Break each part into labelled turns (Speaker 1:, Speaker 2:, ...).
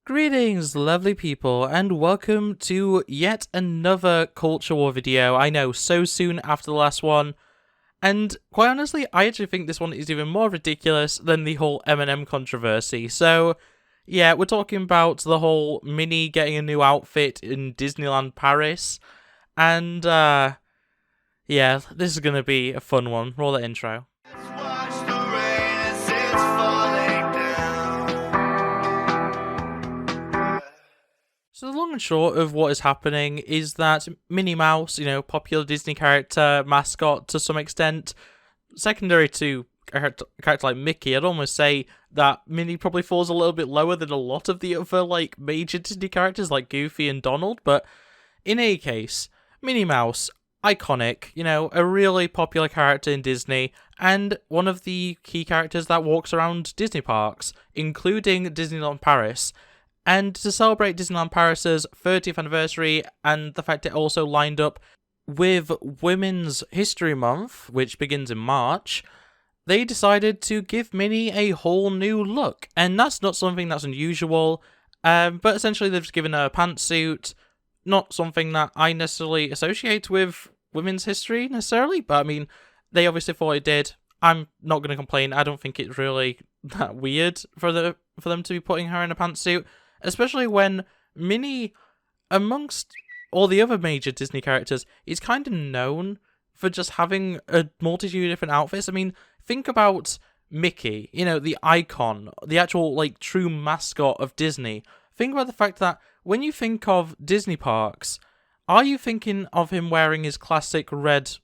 Speaker 1: Greetings, lovely people, and welcome to yet another Culture War video. I know, so soon after the last one, and quite honestly, I actually think this one is even more ridiculous than the whole M&M controversy. So, yeah, we're talking about the whole Minnie getting a new outfit in Disneyland Paris, and, yeah, this is gonna be a fun one. Roll the intro. So the long and short of what is happening is that Minnie Mouse, popular Disney character, mascot to some extent, secondary to a character like Mickey, I'd almost say that Minnie probably falls a little bit lower than a lot of the other, major Disney characters like Goofy and Donald, but in any case, Minnie Mouse, iconic, a really popular character in Disney, and one of the key characters that walks around Disney parks, including Disneyland Paris. And to celebrate Disneyland Paris's 30th anniversary, and the fact it also lined up with Women's History Month, which begins in March, they decided to give Minnie a whole new look. And that's not something that's unusual, but essentially they've just given her a pantsuit, not something that I necessarily associate with women's history, necessarily, but I mean, they obviously thought it did. I'm not going to complain. I don't think it's really that weird for them to be putting her in a pantsuit. Especially when Minnie, amongst all the other major Disney characters, is kind of known for just having a multitude of different outfits. I mean, think about Mickey, the icon, the actual, true mascot of Disney. Think about the fact that when you think of Disney parks, are you thinking of him wearing his classic red,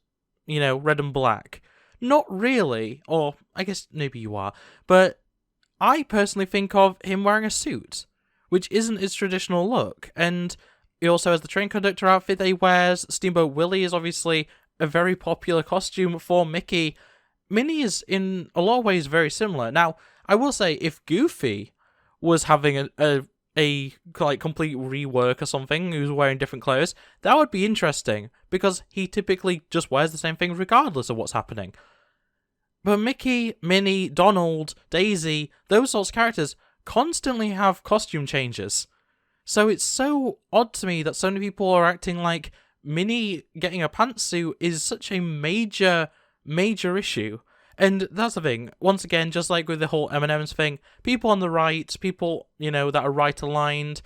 Speaker 1: red and black? Not really, or I guess maybe you are, but I personally think of him wearing a suit, which isn't his traditional look, and he also has the train conductor outfit that he wears. Steamboat Willie is obviously a very popular costume for Mickey. Minnie is, in a lot of ways, very similar. Now, I will say, if Goofy was having a complete rework or something, who's wearing different clothes, that would be interesting, because he typically just wears the same thing regardless of what's happening. But Mickey, Minnie, Donald, Daisy, those sorts of characters constantly have costume changes. So it's so odd to me that so many people are acting like Minnie getting a pantsuit is such a major issue. And that's the thing. Once again, just like with the whole M&M's thing, people on the right, people, that are right-aligned,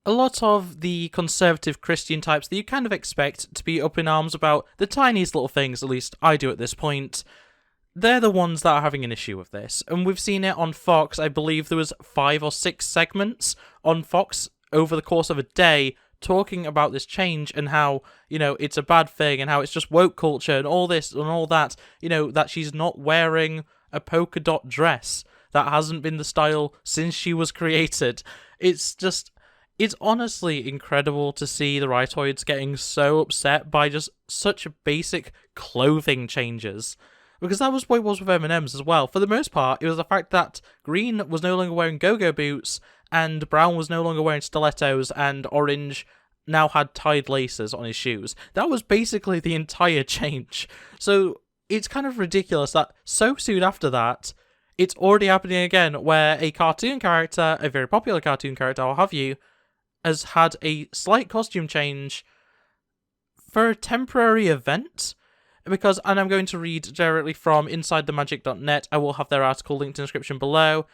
Speaker 1: a lot of the conservative Christian types that you kind of expect to be up in arms about the tiniest little things, at least I do at this point, they're the ones that are having an issue with this. And we've seen it on Fox. I believe there was 5 or 6 segments on Fox over the course of a day talking about this change and how, it's a bad thing and how it's just woke culture and all this and all that, that she's not wearing a polka dot dress. That hasn't been the style since she was created. It's honestly incredible to see the rightoids getting so upset by just such basic clothing changes. Because that was what it was with M&M's as well. For the most part, it was the fact that Green was no longer wearing go-go boots, and Brown was no longer wearing stilettos, and Orange now had tied laces on his shoes. That was basically the entire change. So it's kind of ridiculous that so soon after that, it's already happening again, where a cartoon character, a very popular cartoon character, I'll have you, has had a slight costume change for a temporary event. Because, and I'm going to read directly from InsideTheMagic.net, I will have their article linked in the description below,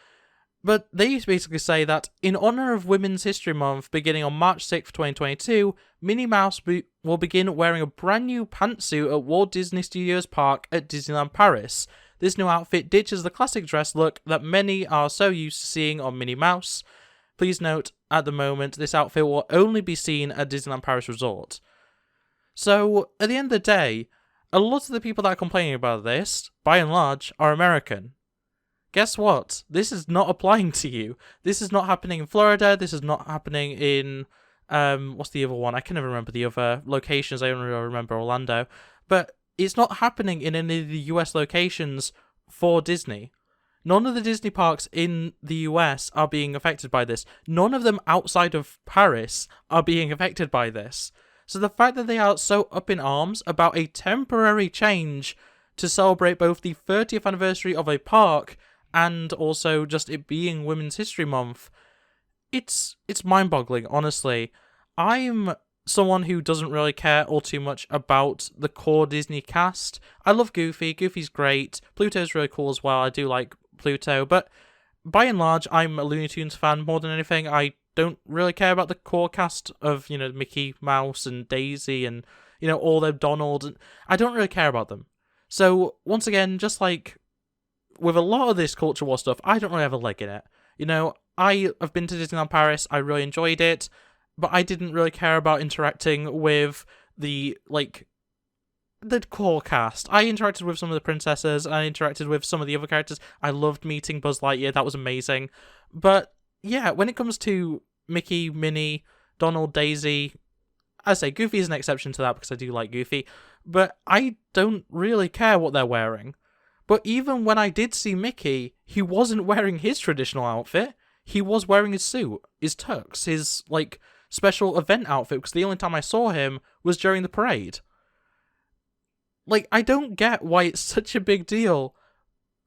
Speaker 1: but they basically say that, in honour of Women's History Month, beginning on March 6th, 2022, Minnie Mouse will begin wearing a brand new pantsuit at Walt Disney Studios Park at Disneyland Paris. This new outfit ditches the classic dress look that many are so used to seeing on Minnie Mouse. Please note, at the moment, this outfit will only be seen at Disneyland Paris Resort. So, at the end of the day, a lot of the people that are complaining about this, by and large, are American. Guess what? This is not applying to you. This is not happening in Florida. This is not happening in, what's the other one? I can never remember the other locations. I only remember Orlando. But it's not happening in any of the US locations for Disney. None of the Disney parks in the US are being affected by this. None of them outside of Paris are being affected by this. So the fact that they are so up in arms about a temporary change to celebrate both the 30th anniversary of a park and also just it being Women's History Month it's mind-boggling, honestly. I'm someone who doesn't really care all too much about the core Disney cast. I love Goofy. Goofy's great. Pluto's really cool as well. I do like Pluto, but by and large, I'm a Looney Tunes fan more than anything. I don't really care about the core cast of, Mickey Mouse and Daisy and, all the Donald. I don't really care about them. So, once again, just like with a lot of this culture war stuff, I don't really have a leg in it. I have been to Disneyland Paris, I really enjoyed it, but I didn't really care about interacting with the core cast. I interacted with some of the princesses, I interacted with some of the other characters. I loved meeting Buzz Lightyear, that was amazing. But yeah, when it comes to Mickey, Minnie, Donald, Daisy, I say Goofy is an exception to that because I do like Goofy, but I don't really care what they're wearing. But even when I did see Mickey, he wasn't wearing his traditional outfit. He was wearing his suit, his tux, his, special event outfit, because the only time I saw him was during the parade. I don't get why it's such a big deal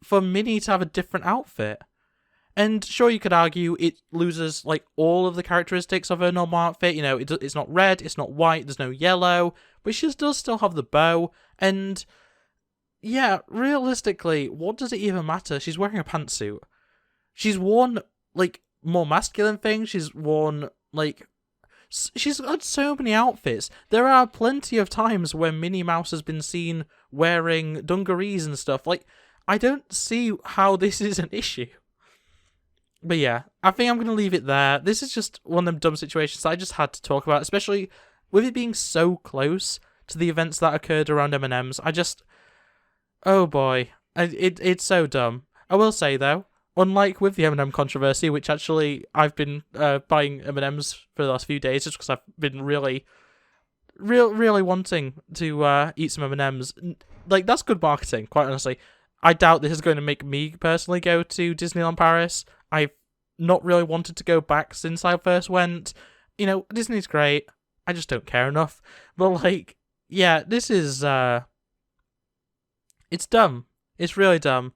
Speaker 1: for Minnie to have a different outfit. And sure, you could argue it loses, all of the characteristics of her normal outfit. It's not red, it's not white, there's no yellow, but she does still have the bow, and yeah, realistically, what does it even matter? She's wearing a pantsuit. She's worn, more masculine things. She's worn, she's got so many outfits. There are plenty of times where Minnie Mouse has been seen wearing dungarees and stuff. I don't see how this is an issue. But yeah, I think I'm going to leave it there. This is just one of them dumb situations that I just had to talk about, especially with it being so close to the events that occurred around M&M's. Oh boy, it's so dumb. I will say though, unlike with the M&M controversy, which actually I've been buying M&M's for the last few days just because I've been really wanting to eat some M&M's. That's good marketing, quite honestly. I doubt this is going to make me personally go to Disneyland Paris. I've not really wanted to go back since I first went. Disney's great. I just don't care enough. But yeah, this is it's dumb. It's really dumb.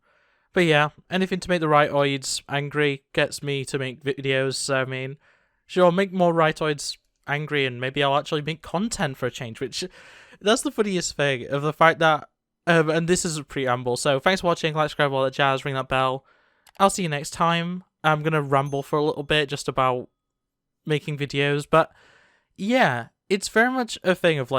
Speaker 1: But yeah, anything to make the rightoids angry gets me to make videos. So, I mean, sure, make more rightoids angry and maybe I'll actually make content for a change, which that's the funniest thing of the fact that, and this is a preamble. So thanks for watching, like, subscribe, all that jazz, ring that bell. I'll see you next time. I'm going to ramble for a little bit just about making videos, but yeah, it's very much a thing of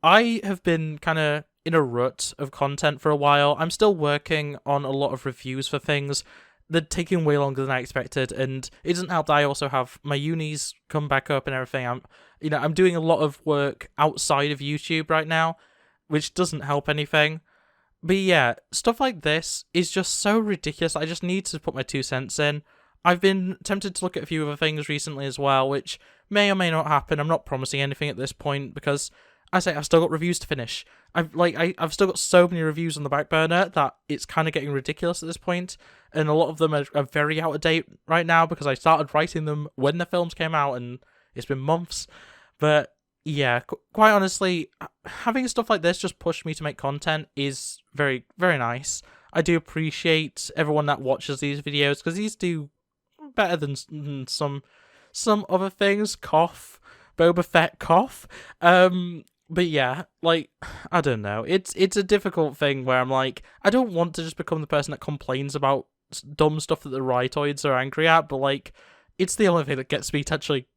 Speaker 1: I have been kind of in a rut of content for a while. I'm still working on a lot of reviews for things. They're taking way longer than I expected, and it doesn't help that I also have my unis come back up and everything. I'm doing a lot of work outside of YouTube right now, which doesn't help anything. But yeah, stuff like this is just so ridiculous. I just need to put my 2 cents in. I've been tempted to look at a few other things recently as well, which may or may not happen. I'm not promising anything at this point because I've still got reviews to finish. I've still got so many reviews on the back burner that it's kind of getting ridiculous at this point, and a lot of them are very out of date right now because I started writing them when the films came out, and it's been months. But yeah, quite honestly, having stuff like this just push me to make content is very, very nice. I do appreciate everyone that watches these videos because these do better than some other things. Cough, Boba Fett cough. But yeah, I don't know. It's a difficult thing where I'm I don't want to just become the person that complains about dumb stuff that the rightoids are angry at, but it's the only thing that gets me to actually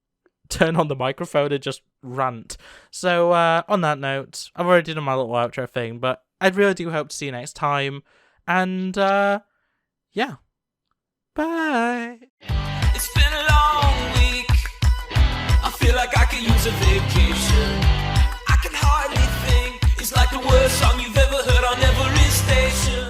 Speaker 1: turn on the microphone and just rant. So on that note, I've already done my little outro thing, but I really do hope to see you next time. And yeah, bye. It's been a long week. I feel like I could use a vacation.